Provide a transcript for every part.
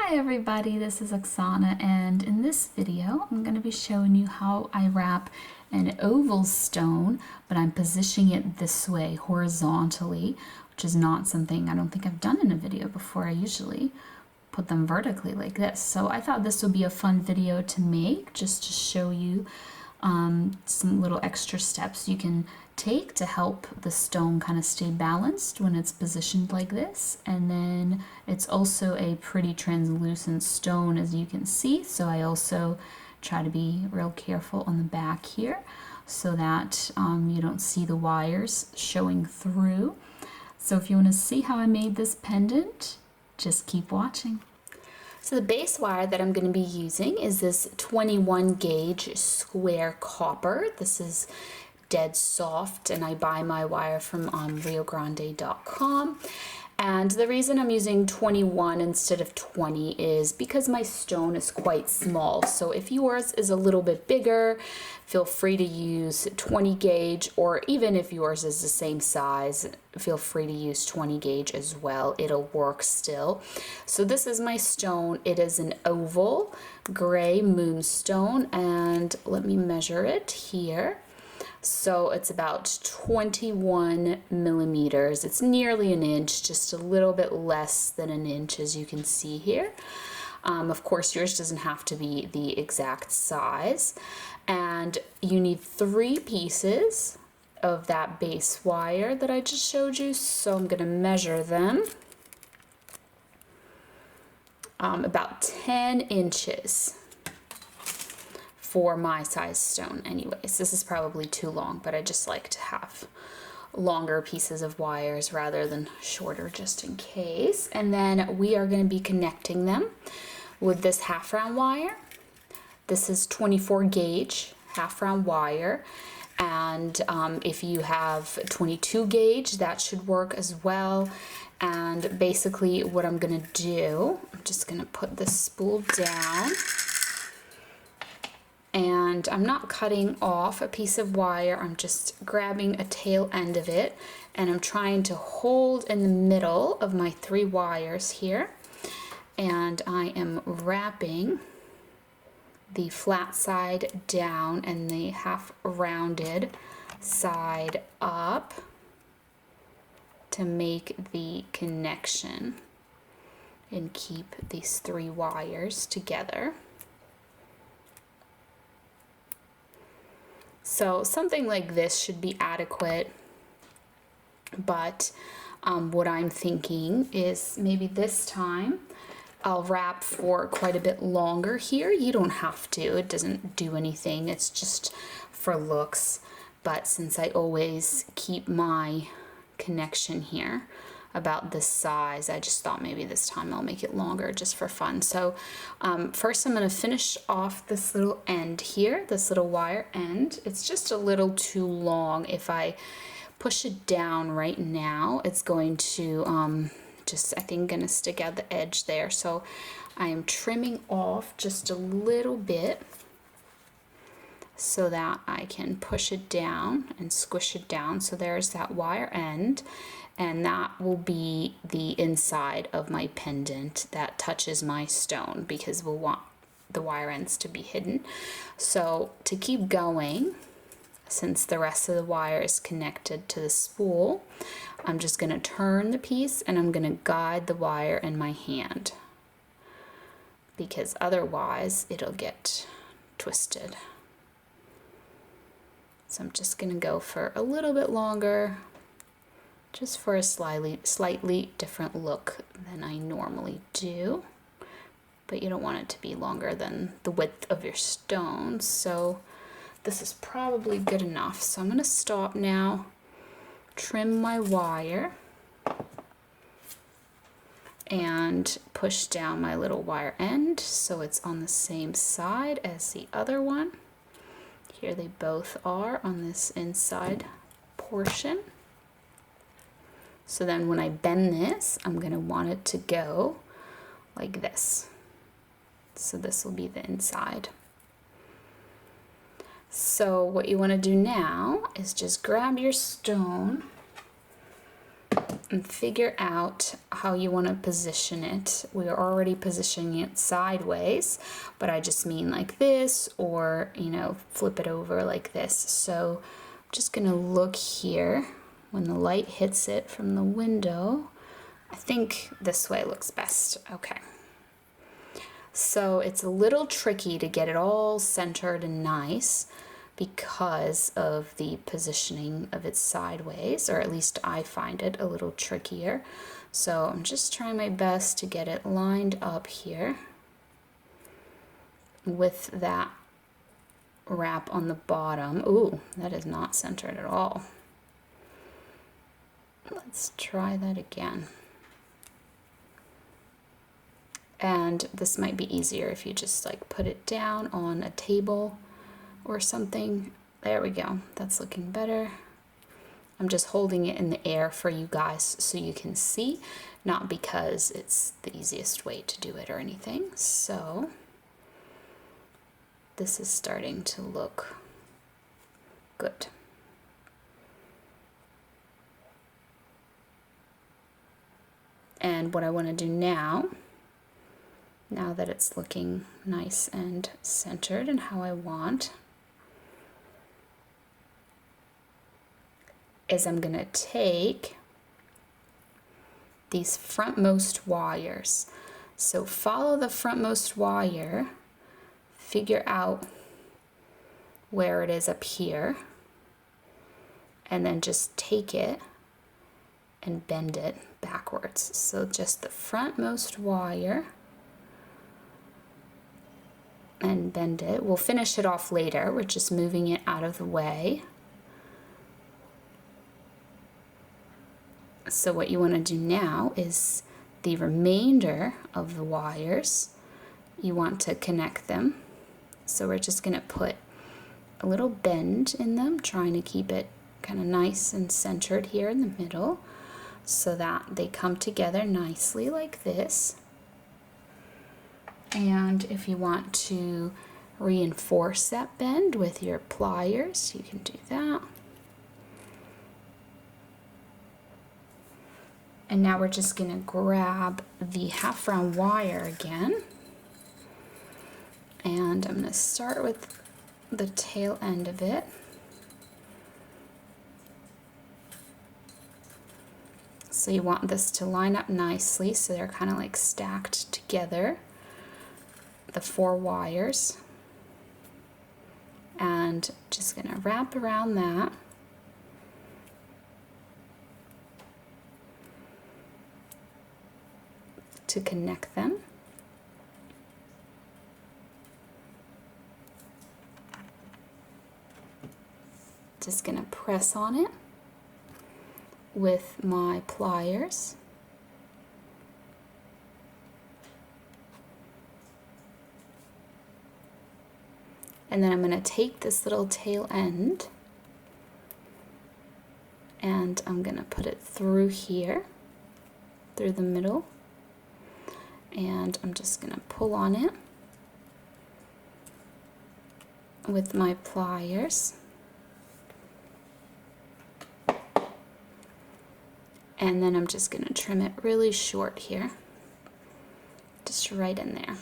Hi everybody, this is Oksana, and in this video I'm going to be showing you how I wrap an oval stone, but I'm positioning it this way horizontally, which is not something I don't think I've done in a video before. I usually put them vertically like this. So I thought this would be a fun video to make, just to show you some little extra steps you can take to help the stone kind of stay balanced when it's positioned like this. And then it's also a pretty translucent stone, as you can see, so I also try to be real careful on the back here so that you don't see the wires showing through. So if you want to see how I made this pendant, just keep watching. So the base wire that I'm going to be using is this 21 gauge square copper. This is dead soft, and I buy my wire from riogrande.com. And the reason I'm using 21 instead of 20 is because my stone is quite small. So if yours is a little bit bigger, feel free to use 20 gauge, or even if yours is the same size, feel free to use 20 gauge as well. It'll work still. So this is my stone. It is an oval Grey Moonstone, and let me measure it here. So it's about 21 millimeters. It's nearly an inch, just a little bit less than an inch, as you can see here. Of course, yours doesn't have to be the exact size. And you need 3 pieces of that base wire that I just showed you. So I'm going to measure them. About 10 inches. For my size stone anyways. This is probably too long, but I just like to have longer pieces of wires rather than shorter, just in case. And then we are going to be connecting them with this half round wire. This is 24 gauge half round wire, and if you have 22 gauge, that should work as well. And basically what I'm going to do, I'm just going to put this spool down. And I'm not cutting off a piece of wire, I'm just grabbing a tail end of it, and I'm trying to hold in the middle of my 3 wires here, and I am wrapping the flat side down and the half rounded side up to make the connection and keep these 3 wires together. So something like this should be adequate, but what I'm thinking is maybe this time I'll wrap for quite a bit longer here. You don't have to, it doesn't do anything, it's just for looks. But since I always keep my connection here about this size, I just thought maybe this time I'll make it longer just for fun. So first I'm going to finish off this little end here, this little wire end. It's just a little too long. If I push it down right now, it's going to just, I think, gonna stick out the edge there. So I am trimming off just a little bit so that I can push it down and squish it down. So there's that wire end, and that will be the inside of my pendant that touches my stone, because we'll want the wire ends to be hidden. So to keep going, since the rest of the wire is connected to the spool, I'm just going to turn the piece and I'm going to guide the wire in my hand, because otherwise it'll get twisted. So I'm just going to go for a little bit longer, just for a slightly different look than I normally do. But you don't want it to be longer than the width of your stone, so this is probably good enough. So I'm going to stop now, trim my wire, and push down my little wire end so it's on the same side as the other one. Here they both are on this inside portion. So then when I bend this, I'm going to want it to go like this. So this will be the inside. So what you want to do now is just grab your stone and figure out how you want to position it. We are already positioning it sideways, but I just mean like this, or flip it over like this. So I'm just gonna look here when the light hits it from the window. I think this way looks best. Okay. So it's a little tricky to get it all centered and nice because of the positioning of it sideways, or at least I find it a little trickier. So I'm just trying my best to get it lined up here with that wrap on the bottom. Ooh, that is not centered at all. Let's try that again. And this might be easier if you just like put it down on a table or something. There we go. That's looking better. I'm just holding it in the air for you guys so you can see, not because it's the easiest way to do it or anything. So this is starting to look good. And what I want to do now that it's looking nice and centered and how I want, is I'm gonna take these frontmost wires. So follow the frontmost wire, figure out where it is up here, and then just take it and bend it backwards. So just the frontmost wire and bend it. We'll finish it off later. We're just moving it out of the way. So what you want to do now is the remainder of the wires, you want to connect them. So we're just going to put a little bend in them, trying to keep it kind of nice and centered here in the middle so that they come together nicely like this. And if you want to reinforce that bend with your pliers, you can do that. And now we're just going to grab the half round wire again. And I'm going to start with the tail end of it. So you want this to line up nicely so they're kind of like stacked together, the 4 wires. And just going to wrap around that. To connect them. Just going to press on it with my pliers. And then I'm going to take this little tail end and I'm going to put it through here, through the middle. And I'm just going to pull on it with my pliers. And then I'm just going to trim it really short here, just right in there.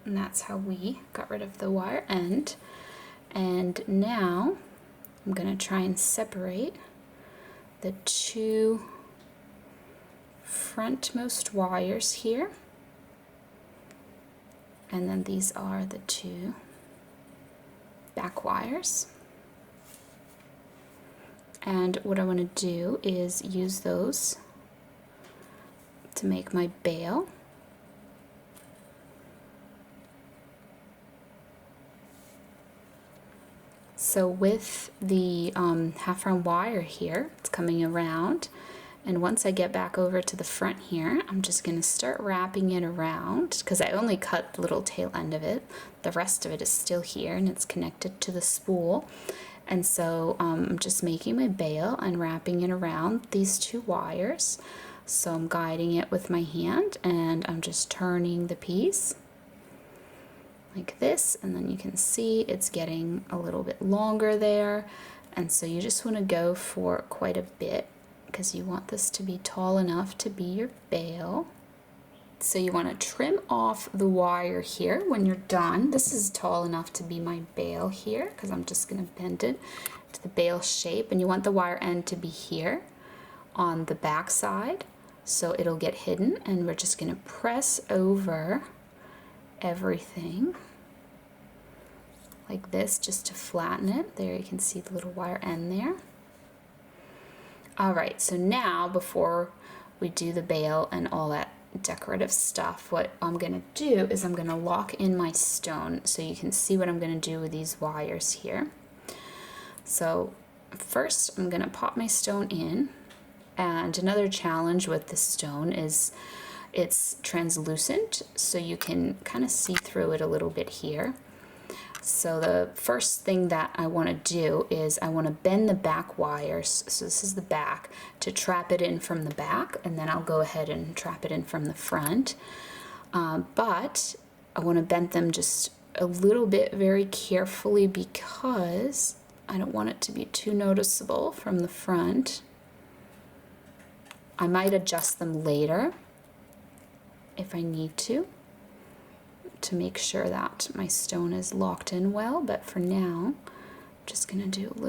And that's how we got rid of the wire end. And now I'm going to try and separate the 2 frontmost wires here. And then these are the 2 back wires. And what I want to do is use those to make my bail. So with the half round wire here, it's coming around, and once I get back over to the front here, I'm just going to start wrapping it around, because I only cut the little tail end of it. The rest of it is still here and it's connected to the spool. And so I'm just making my bail and wrapping it around these 2 wires. So I'm guiding it with my hand and I'm just turning the piece. like this, and then you can see it's getting a little bit longer there, and so you just want to go for quite a bit because you want this to be tall enough to be your bail. So you want to trim off the wire here when you're done. This is tall enough to be my bail here because I'm just going to bend it to the bail shape, and you want the wire end to be here on the back side so it'll get hidden, and we're just going to press over everything like this just to flatten it. There you can see the little wire end there. Alright, so now before we do the bail and all that decorative stuff, what I'm going to do is I'm going to lock in my stone so you can see what I'm going to do with these wires here. So first I'm going to pop my stone in, and another challenge with this stone is it's translucent, so you can kind of see through it a little bit here. So the first thing that I want to do is I want to bend the back wires, so this is the back, to trap it in from the back, and then I'll go ahead and trap it in from the front. But I want to bend them just a little bit very carefully because I don't want it to be too noticeable from the front. I might adjust them later if I need to make sure that my stone is locked in well, but for now I'm just gonna do a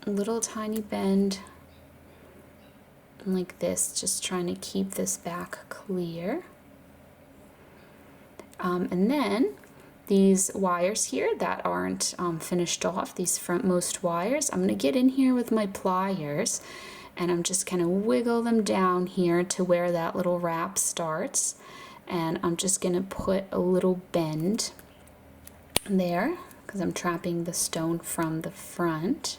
little tiny bend like this, just trying to keep this back clear. And then these wires here that aren't finished off, these frontmost wires, I'm gonna get in here with my pliers, and I'm just kind of wiggle them down here to where that little wrap starts. And I'm just going to put a little bend there because I'm trapping the stone from the front.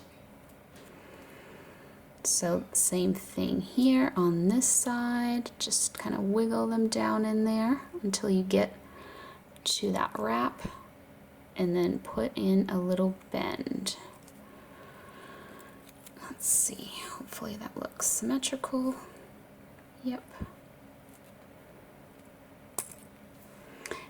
So same thing here on this side, just kind of wiggle them down in there until you get to that wrap, and then put in a little bend. Let's see, hopefully that looks symmetrical. Yep.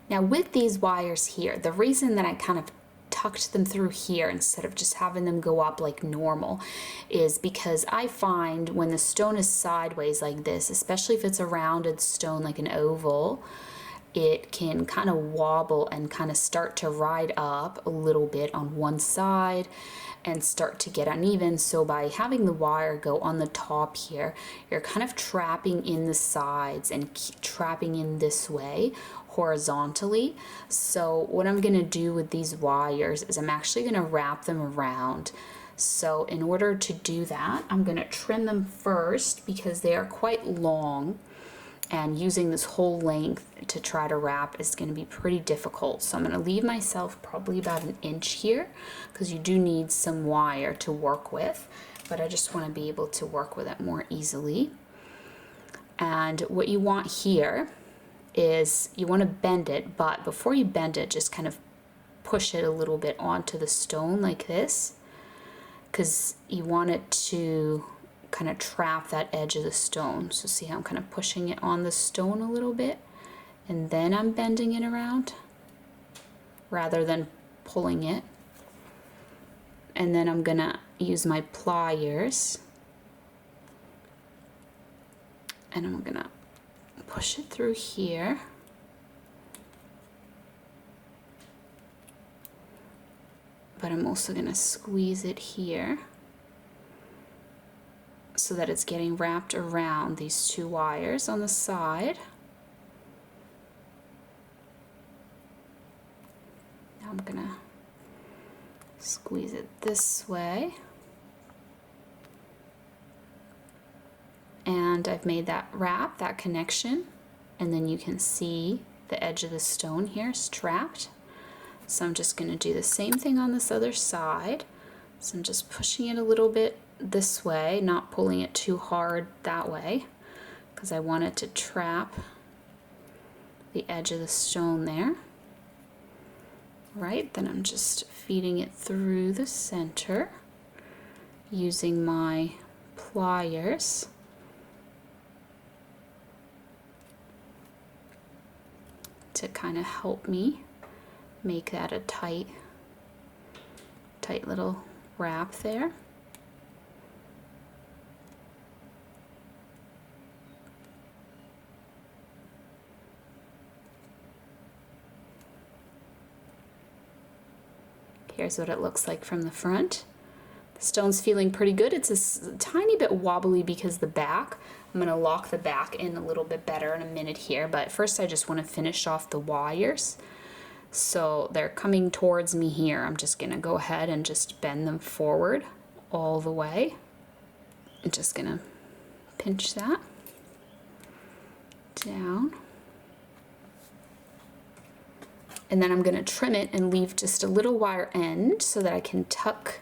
Now with these wires here, the reason that I kind of tucked them through here instead of just having them go up like normal is because I find when the stone is sideways like this, especially if it's a rounded stone like an oval, it can kind of wobble and kind of start to ride up a little bit on one side and start to get uneven. So by having the wire go on the top here, you're kind of trapping in the sides and trapping in this way horizontally. So what I'm going to do with these wires is I'm actually going to wrap them around. So in order to do that, I'm going to trim them first because they are quite long, and using this whole length to try to wrap is going to be pretty difficult. So I'm going to leave myself probably about an inch here because you do need some wire to work with, but I just want to be able to work with it more easily. And what you want here is you want to bend it, but before you bend it, just kind of push it a little bit onto the stone like this, because you want it to kind of trap that edge of the stone. So see how I'm kind of pushing it on the stone a little bit, and then I'm bending it around rather than pulling it. And then I'm gonna use my pliers and I'm gonna push it through here. But I'm also gonna squeeze it here so that it's getting wrapped around these two wires on the side. Now I'm gonna squeeze it this way. And I've made that wrap, that connection, and then you can see the edge of the stone here is trapped. So I'm just going to do the same thing on this other side. So I'm just pushing it a little bit this way, not pulling it too hard that way, because I want it to trap the edge of the stone there. Right, then I'm just feeding it through the center using my pliers. To kind of help me make that a tight little wrap there. Here's what it looks like from the front. The stone's feeling pretty good. It's a tiny bit wobbly because the back. I'm going to lock the back in a little bit better in a minute here, but first I just want to finish off the wires. So they're coming towards me here. I'm just going to go ahead and just bend them forward all the way. I'm just going to pinch that down. And then I'm going to trim it and leave just a little wire end so that I can tuck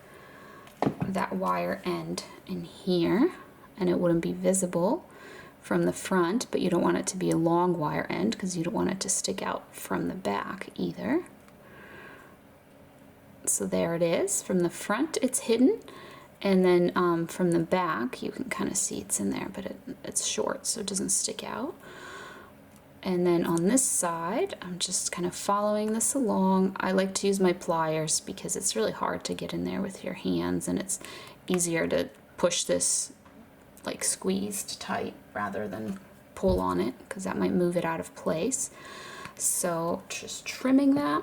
that wire end in here and it wouldn't be visible from the front, but you don't want it to be a long wire end because you don't want it to stick out from the back either. So there it is. From the front it's hidden, and then from the back you can kind of see it's in there, but it's short so it doesn't stick out. And then on this side, I'm just kind of following this along. I like to use my pliers because it's really hard to get in there with your hands, and it's easier to push this like squeezed tight rather than pull on it because that might move it out of place. So just trimming that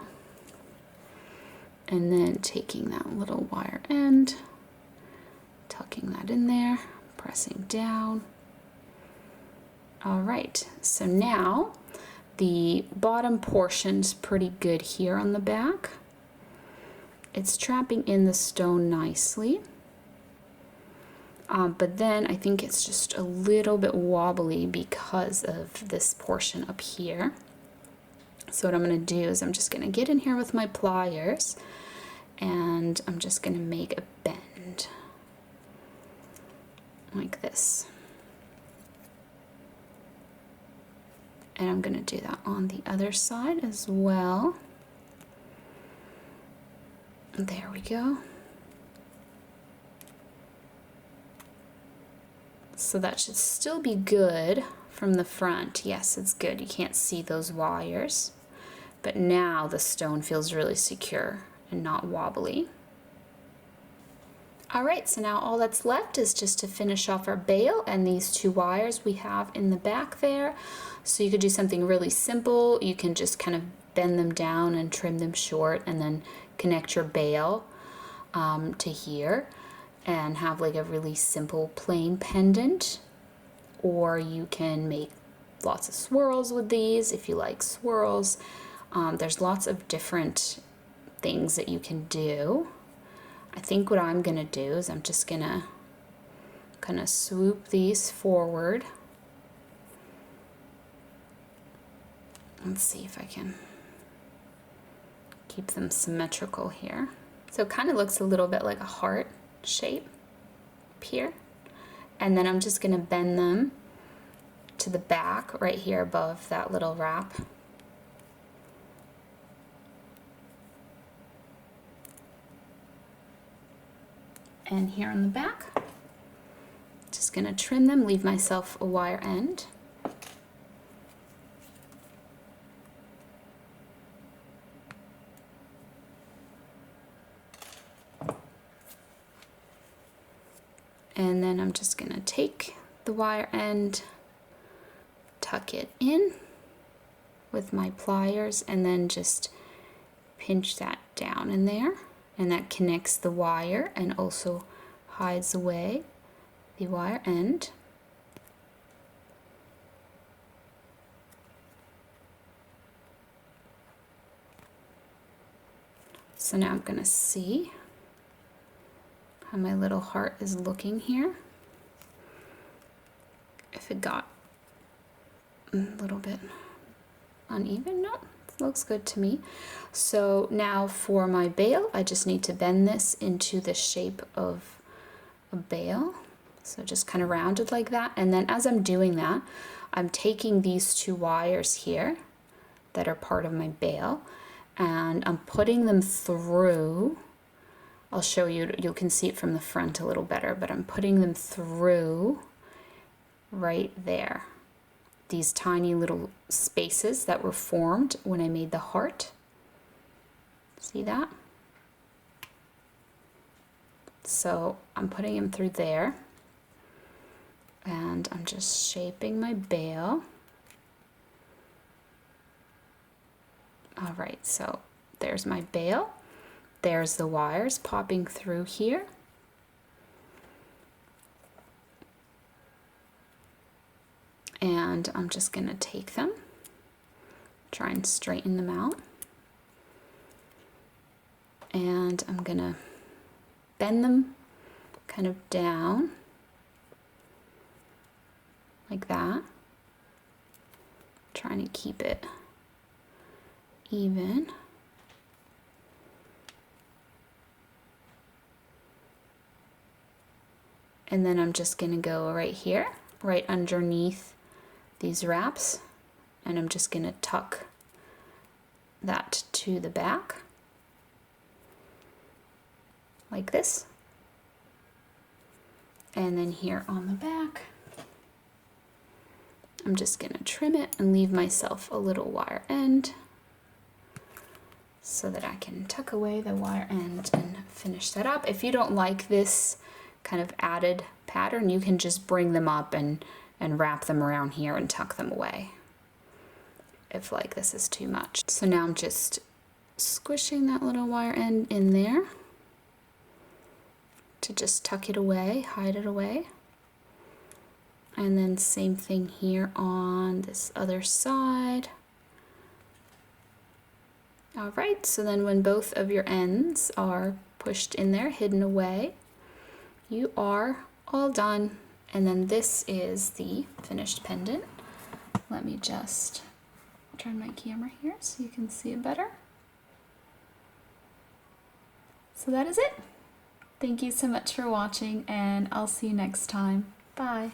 and then taking that little wire end, tucking that in there, pressing down. All right, so now the bottom portion's pretty good here on the back. It's trapping in the stone nicely, but then I think it's just a little bit wobbly because of this portion up here. So what I'm gonna do is I'm just gonna get in here with my pliers and I'm just gonna make a bend like this. And I'm going to do that on the other side as well. There we go. So that should still be good from the front. Yes, it's good. You can't see those wires. But now the stone feels really secure and not wobbly. All right, so now all that's left is just to finish off our bail and these two wires we have in the back there. So you could do something really simple. You can just kind of bend them down and trim them short and then connect your bail to here and have like a really simple plain pendant. Or you can make lots of swirls with these if you like swirls. There's lots of different things that you can do. I think what I'm gonna do is I'm just gonna kind of swoop these forward. Let's see if I can keep them symmetrical here. So it kind of looks a little bit like a heart shape up here. And then I'm just gonna bend them to the back right here above that little wrap. And here on the back, just gonna trim them, leave myself a wire end. And then I'm just gonna take the wire end, tuck it in with my pliers, and then just pinch that down in there. And that connects the wire and also hides away the wire end. So now I'm going to see how my little heart is looking here. If it got a little bit uneven, no. Looks good to me. So now for my bail, I just need to bend this into the shape of a bail. So just kind of rounded like that. And then as I'm doing that, I'm taking these two wires here that are part of my bail and I'm putting them through. I'll show you, you can see it from the front a little better, but I'm putting them through right there. These tiny little spaces that were formed when I made the heart. See that? So I'm putting him through there, and I'm just shaping my bail. All right, so there's my bail. There's the wires popping through here. And I'm just gonna take them, try and straighten them out. And I'm gonna bend them kind of down like that, trying to keep it even. And then I'm just gonna go right here, right underneath these wraps, and I'm just gonna tuck that to the back like this. And then here on the back, I'm just gonna trim it and leave myself a little wire end so that I can tuck away the wire end and finish that up. If you don't like this kind of added pattern, you can just bring them up and wrap them around here and tuck them away if like this is too much. So now I'm just squishing that little wire end in there to just tuck it away, hide it away. And then same thing here on this other side. All right, so then when both of your ends are pushed in there, hidden away, you are all done. And then this is the finished pendant. Let me just turn my camera here so you can see it better. So that is it. Thank you so much for watching, and I'll see you next time. Bye.